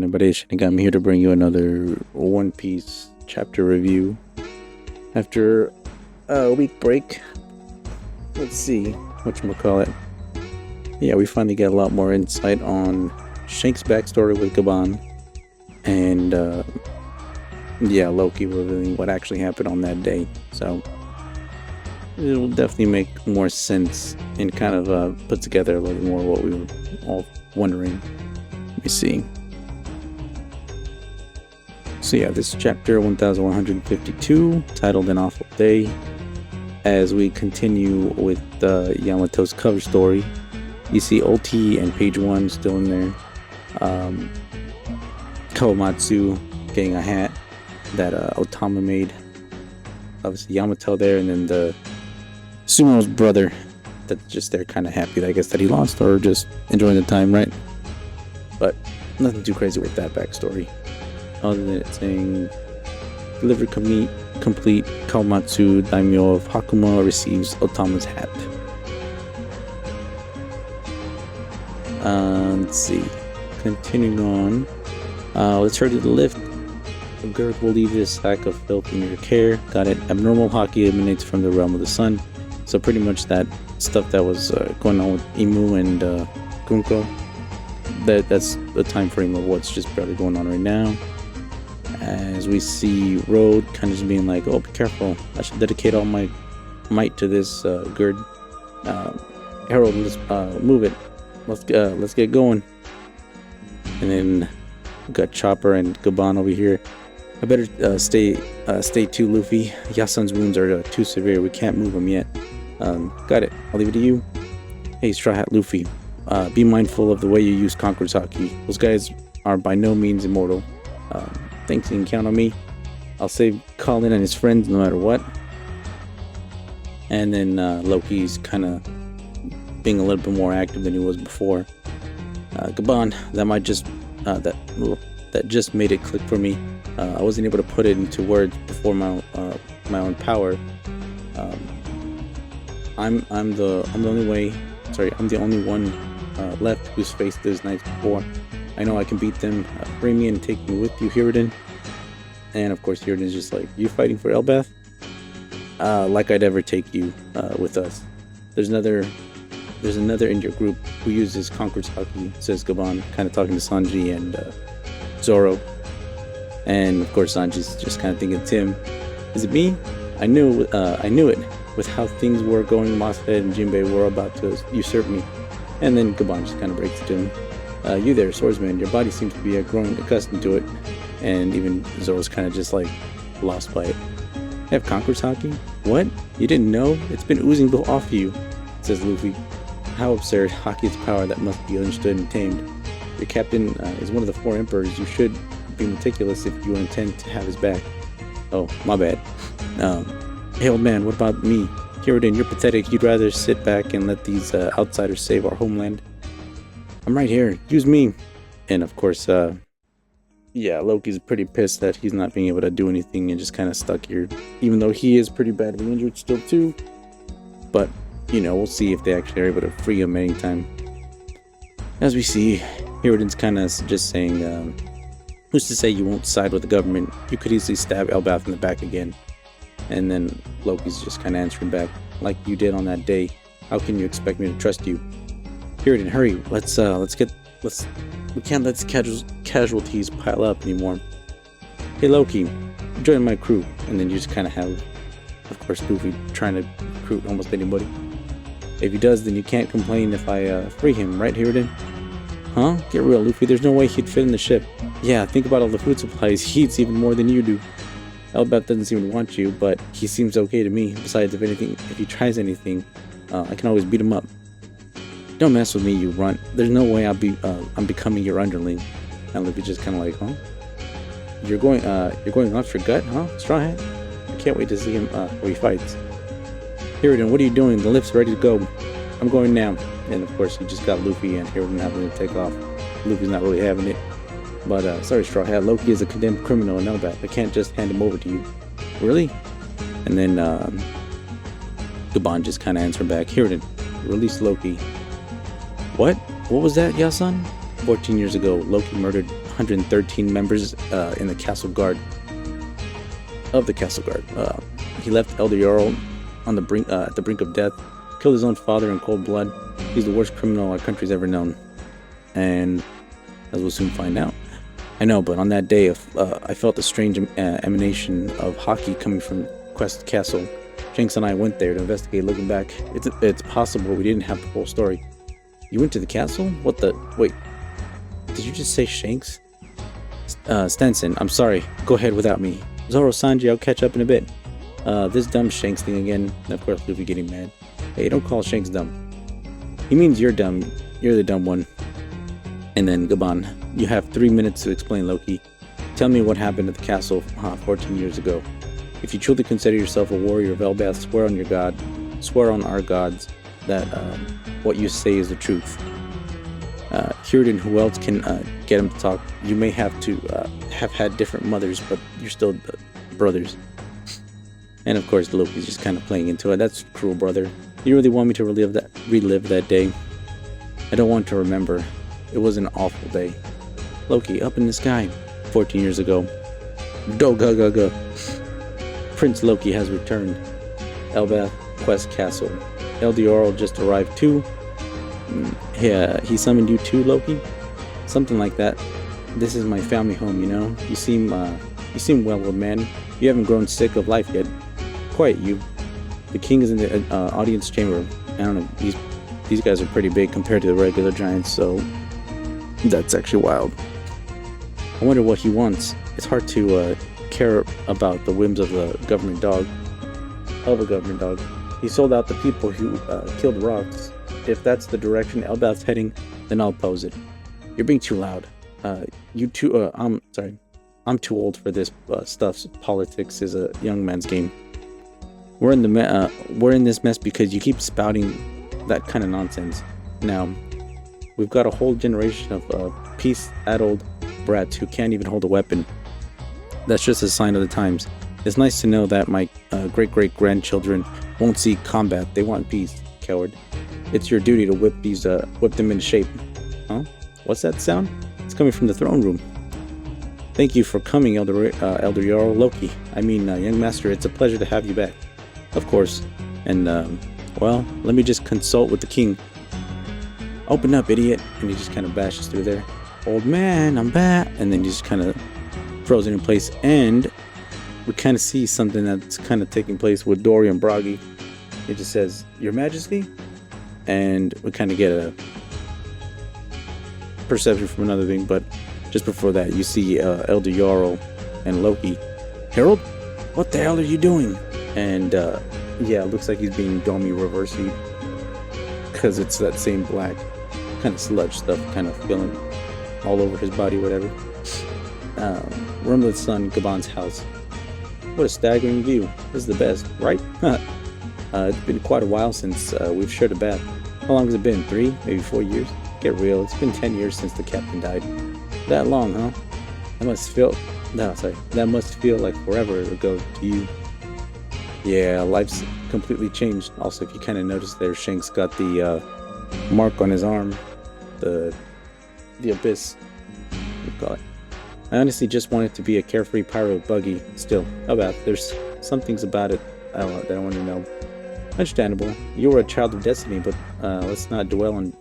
everybody, it's Shinigami. I'm here to bring you another One Piece chapter review. After a week break, let's see, whatchamacallit. Yeah, we finally get a lot more insight on Shank's backstory with Gaban. And, yeah, Loki revealing what actually happened on that day. So, it will definitely make more sense and kind of put together a little more what we were all wondering. Let me see. So yeah, this is chapter 1152, titled An Awful Day. As we continue with Yamato's cover story, you see Ulti and page 1 still in there. Kawamatsu getting a hat that Otama made. Obviously Yamato there, and then the Sumo's brother that's just there kind of happy, I guess, that he lost, or just enjoying the time, right? But nothing too crazy with that backstory. Other than it saying, delivery complete, Kawamatsu, daimyo of Hakuma, receives Otama's hat. Let's see. Continuing on. Let's hurry to the lift. The Gerd will leave this sack of filth in your care. Got it. Abnormal Haki emanates from the realm of the sun. So pretty much that stuff that was going on with Imu and Gunko. That's the time frame of what's just barely going on right now. As we see Road kind of just being like, oh, be careful, I should dedicate all my might to this Gerd. Herald, let's move it, let's get going. And then we got Chopper and Gaban over here. I better stay too, Luffy. Yasun's wounds are too severe, we can't move him yet. Got it, I'll leave it to you. Hey, Straw Hat Luffy, be mindful of the way you use Conqueror's Haki. Those guys are by no means immortal. Thanks, you can count on me. I'll save Colin and his friends no matter what. And then Loki's kind of being a little bit more active than he was before. Gaban, that might just that just made it click for me. I wasn't able to put it into words before my own power. I'm the only one left who's faced those knights before. I know I can beat them. Free me and take me with you, Hajrudinto. And of course, Hajrudinto's just like, you fighting for Elbaf? Like I'd ever take you with us. There's another in your group who uses Conqueror's Haki, says Gaban, kind of talking to Sanji and Zoro. And of course, Sanji's just kind of thinking, Tim, is it me? I knew it. With how things were going, Mosshead and Jinbei were about to usurp me. And then Gaban just kind of breaks it to him. You there, swordsman, your body seems to be growing accustomed to it. And even Zoro's kind of just like lost by it. I have Conqueror's Haki? What? You didn't know? It's been oozing off you, says Luffy. How absurd. Haki is power that must be understood and tamed. Your captain is one of the 4 emperors. You should be meticulous if you intend to have his back. Oh, my bad. Hey old man, what about me? Hajrudinto, you're pathetic. You'd rather sit back and let these outsiders save our homeland. I'm right here. Use me. And of course, yeah, Loki's pretty pissed that he's not being able to do anything and just kind of stuck here. Even though he is pretty badly injured still too. But, you know, we'll see if they actually are able to free him anytime. As we see, Hajrudinto's kind of just saying, who's to say you won't side with the government? You could easily stab Elbaf in the back again. And then Loki's just kind of answering back, like you did on that day. How can you expect me to trust you? Hajrudinto, hurry! We can't let casualties pile up anymore. Hey Loki, join my crew. And then you just kind of have, of course, Luffy trying to recruit almost anybody. If he does, then you can't complain if I free him, right, Hajrudinto? Huh? Get real, Luffy. There's no way he'd fit in the ship. Yeah, think about all the food supplies. He eats even more than you do. Elbaf doesn't seem to want you, but he seems okay to me. Besides, if he tries anything, I can always beat him up. Don't mess with me, you runt. There's no way I'm becoming your underling. And Luffy's just kind of like, huh? You're going off your gut, huh? Straw Hat? I can't wait to see him where he fights. Hajrudinto, what are you doing? The lift's ready to go. I'm going now. And of course, you just got Luffy and Hajrudinto having to take off. Luffy's not really having it. But sorry, Straw Hat. Loki is a condemned criminal in Elbaf. I can't just hand him over to you. Really? And then Gaban just kind of answered back, Hajrudinto, release Loki. What? What was that, Yasun? 14 years ago, Loki murdered 113 members in the castle guard. Of the castle guard, he left Elder Jarl on the brink, at the brink of death. Killed his own father in cold blood. He's the worst criminal our country's ever known, and as we'll soon find out. I know, but on that day, I felt a strange emanation of hockey coming from Quest Castle. Shanks and I went there to investigate. Looking back, it's possible we didn't have the whole story. You went to the castle? What the? Wait, did you just say Shanks? Stenson, I'm sorry. Go ahead without me. Zoro, Sanji, I'll catch up in a bit. This dumb Shanks thing again. Of course, Luffy getting mad. Hey, don't call Shanks dumb. He means you're dumb. You're the dumb one. And then Gaban, you have 3 minutes to explain, Loki. Tell me what happened at the castle 14 years ago. If you truly consider yourself a warrior of Elbaf, swear on your god, swear on our gods that what you say is the truth. Hajrudinto, who else can get him to talk? You may have to have had different mothers, but you're still brothers. And of course, Loki's just kind of playing into it. That's cruel, brother. You really want me to relive that day? I don't want to remember. It was an awful day. Loki, up in the sky, 14 years ago. Dogaga. Prince Loki has returned. Elbaf Quest Castle. Elder Jarl just arrived too. Yeah, he summoned you too, Loki? Something like that. This is my family home, you know? You seem well, old man. You haven't grown sick of life yet. Quiet, you. The king is in the audience chamber. I don't know, these guys are pretty big compared to the regular giants, so that's actually wild. I wonder what he wants. It's hard to care about the whims of a government dog. He sold out the people who killed rocks. If that's the direction Elbaf's heading, then I'll oppose it. You're being too loud. I'm sorry. I'm too old for this stuff. Politics is a young man's game. We're in this mess because you keep spouting that kind of nonsense. Now, we've got a whole generation of peace-addled brats who can't even hold a weapon. That's just a sign of the times. It's nice to know that my great-great-grandchildren won't seek combat. They want peace, coward. It's your duty to whip them into shape. Huh? What's that sound? It's coming from the throne room. Thank you for coming, Elder Jarl. Loki. I mean, young master, it's a pleasure to have you back. Of course. And, well, let me just consult with the king. Open up, idiot. And he just kind of bashes through there. Old man, I'm back. And then he just kind of throws it in place. And we kind of see something that's kind of taking place with Dory and Brogy. It just says, Your Majesty. And we kind of get a perception from another thing, but just before that, you see Elder Jarl and Loki. Herald, what the hell are you doing? And yeah, it looks like he's being Domi reversing because it's that same black kind of sludge stuff kind of feeling all over his body, whatever. Room of the Sun, Gaban's house. What a staggering view. This is the best, right? It's been quite a while since we've shared a bath. How long has it been? 3, maybe 4 years? Get real, it's been 10 years since the captain died. That long, huh? That must feel like forever ago to you. Yeah, life's completely changed. Also, if you kind of notice there, Shanks got the mark on his arm. The abyss, you call it. I honestly just want it to be a carefree pirate buggy. Still, there's some things about it that I want to know. Understandable. You were a child of destiny, but let's not dwell on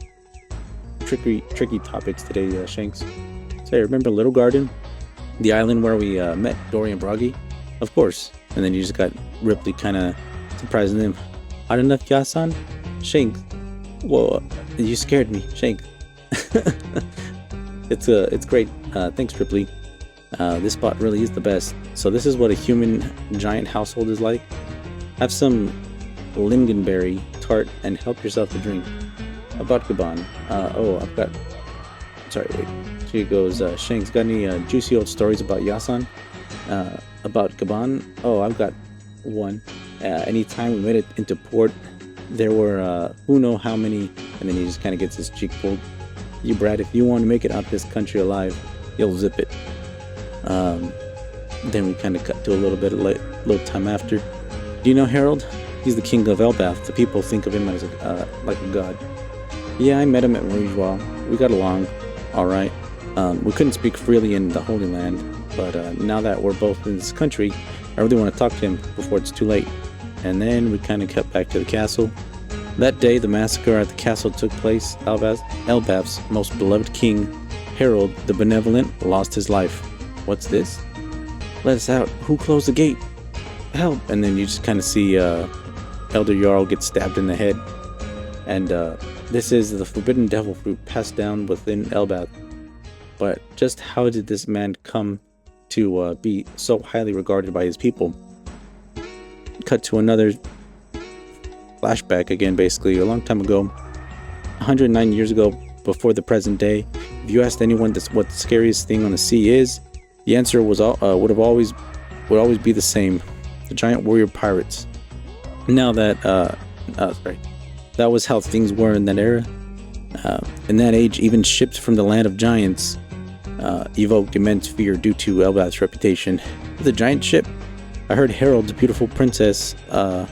tricky topics today, Shanks. Say, remember Little Garden? The island where we met Dory and Brogy? Of course. And then you just got Ripley kind of surprising them. Hot enough, Yasan? Shanks. Whoa, you scared me, Shanks. It's great. Thanks, Ripley. This spot really is the best. So this is what a human giant household is like. Have some lingonberry tart and help yourself to drink. About Gaban. Sorry, wait. She goes, Shanks, got any juicy old stories about Yasan? About Gaban? Oh, I've got one. Anytime we made it into port, there were who know how many, and then he just kind of gets his cheek pulled. You brat, if you want to make it out this country alive, you'll zip it. Then we kind of cut to a little time after. Do you know Herald? He's the king of Elbaf. The people think of him as like a god. Yeah, I met him at Rouge. We got along all right. We couldn't speak freely in the Holy Land, but now that we're both in this country, I really want to talk to him before it's too late. And then we kind of cut back to the castle. That day, the massacre at the castle took place. Elbaf's most beloved king, Herald the Benevolent, lost his life. What's this? Let us out. Who closed the gate? Help! And then you just kind of see Elder Jarl get stabbed in the head. And this is the forbidden devil fruit passed down within Elbaf. But just how did this man come to be so highly regarded by his people? Cut to another flashback again, basically a long time ago, 109 years ago, before the present day. If you asked anyone what the scariest thing on the sea is, the answer was would always be the same: the giant warrior pirates. Now that that was how things were in that era. In that age, even ships from the land of giants evoked immense fear due to Elbaf's reputation. The giant ship. I heard Harold's beautiful princess. I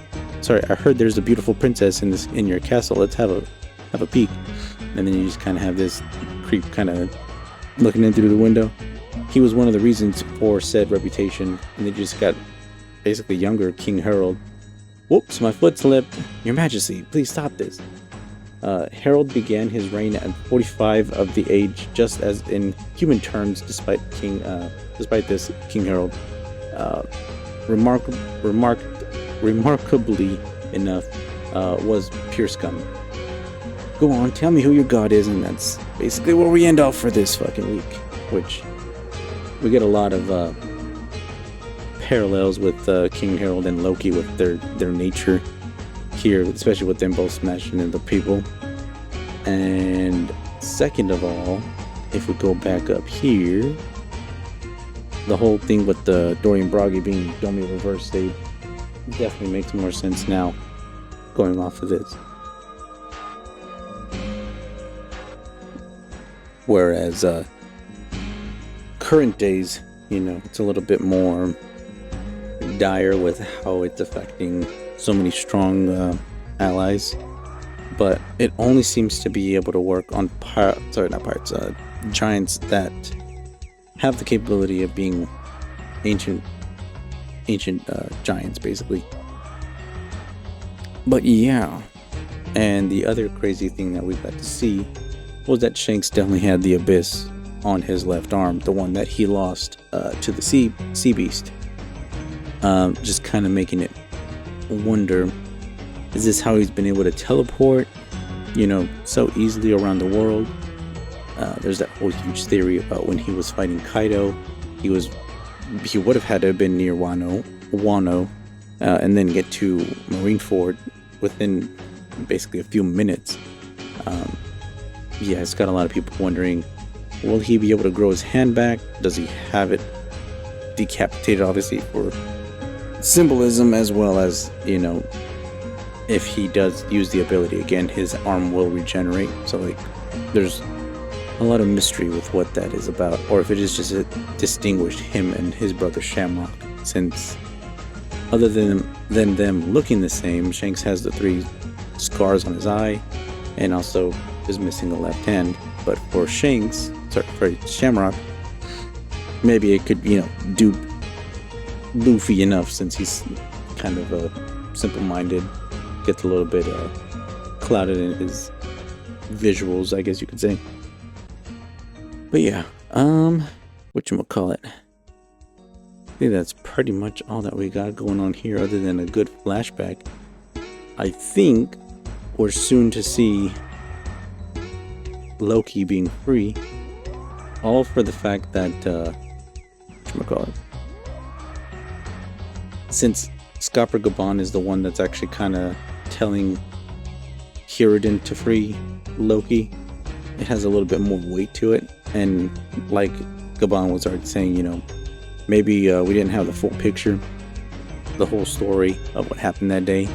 heard there's a beautiful princess in your castle. Let's have a peek. And then you just kind of have this creep kind of looking in through the window. He was one of the reasons for said reputation, and they just got basically younger King Herald. Whoops, my foot slipped. Your Majesty, please stop this. Harold began his reign at 45 of the age, just as in human terms, despite this King Herald. Remarkably enough, was pure scum. Go on, tell me who your god is, and that's basically where we end off for this fucking week. Which we get a lot of parallels with King Herald and Loki with their nature here, especially with them both smashing into people. And second of all, if we go back up here, the whole thing with the Dory and Brogy being dummy reverse state definitely makes more sense now, going off of this. Whereas current days, it's a little bit more dire with how it's affecting so many strong allies, but it only seems to be able to work on giants that have the capability of being ancient giants, basically. But yeah, and the other crazy thing that we got to see was that Shanks definitely had the abyss on his left arm, the one that he lost to the sea beast. Just kind of making it wonder, is this how he's been able to teleport, so easily around the world? There's that whole huge theory about when he was fighting Kaido, he would have had to have been near Wano, and then get to Marineford within basically a few minutes. It's got a lot of people wondering, will he be able to grow his hand back? Does he have it decapitated, obviously, for symbolism, as well as, if he does use the ability again, his arm will regenerate. So there's a lot of mystery with what that is about, or if it is just distinguished him and his brother Shamrock, since other than them looking the same, Shanks has the 3 scars on his eye and also is missing the left hand. But for Shamrock, maybe it could do Luffy enough, since he's kind of simple-minded, gets a little bit clouded in his visuals, I guess you could say. But yeah, whatchamacallit, I think that's pretty much all that we got going on here, other than a good flashback. I think we're soon to see Loki being free, all for the fact that since Scopper Gaban is the one that's actually kind of telling Hajrudinto to free Loki, it has a little bit more weight to it. And like Gaban was already saying, maybe we didn't have the full picture, the whole story of what happened that day.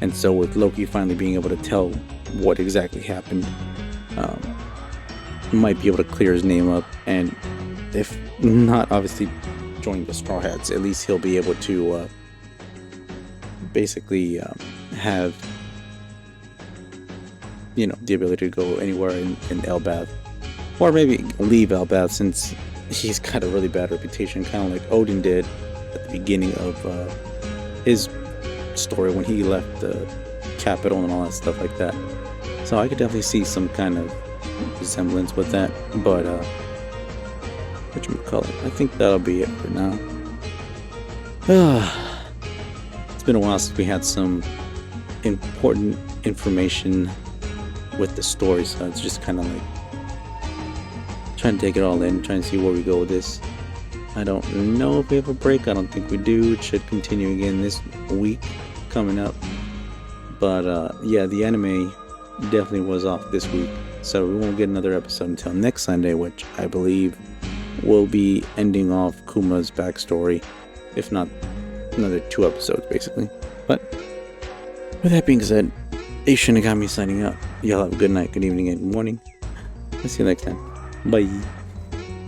And so with Loki finally being able to tell what exactly happened, might be able to clear his name up. And if not, obviously, join the Strawhats, at least he'll be able to basically have the ability to go anywhere in Elbaf Or maybe leave Albaz since he's got a really bad reputation, kind of like Odin did at the beginning of his story when he left the capital and all that stuff like that. So I could definitely see some kind of resemblance with that. But whatchamacallit, I think that'll be it for now. It's been a while since we had some important information with the story, so it's just kind of like trying to take it all in, trying to see where we go with this. I don't know if we have a break. I don't think we do. It should continue again this week coming up. But yeah, the anime definitely was off this week, so we won't get another episode until next Sunday, which I believe will be ending off Kuma's backstory, if not another 2 episodes basically. But with that being said, Shinigami signing out. Y'all have a good night, good evening, and good morning. I'll see you next time. Bye.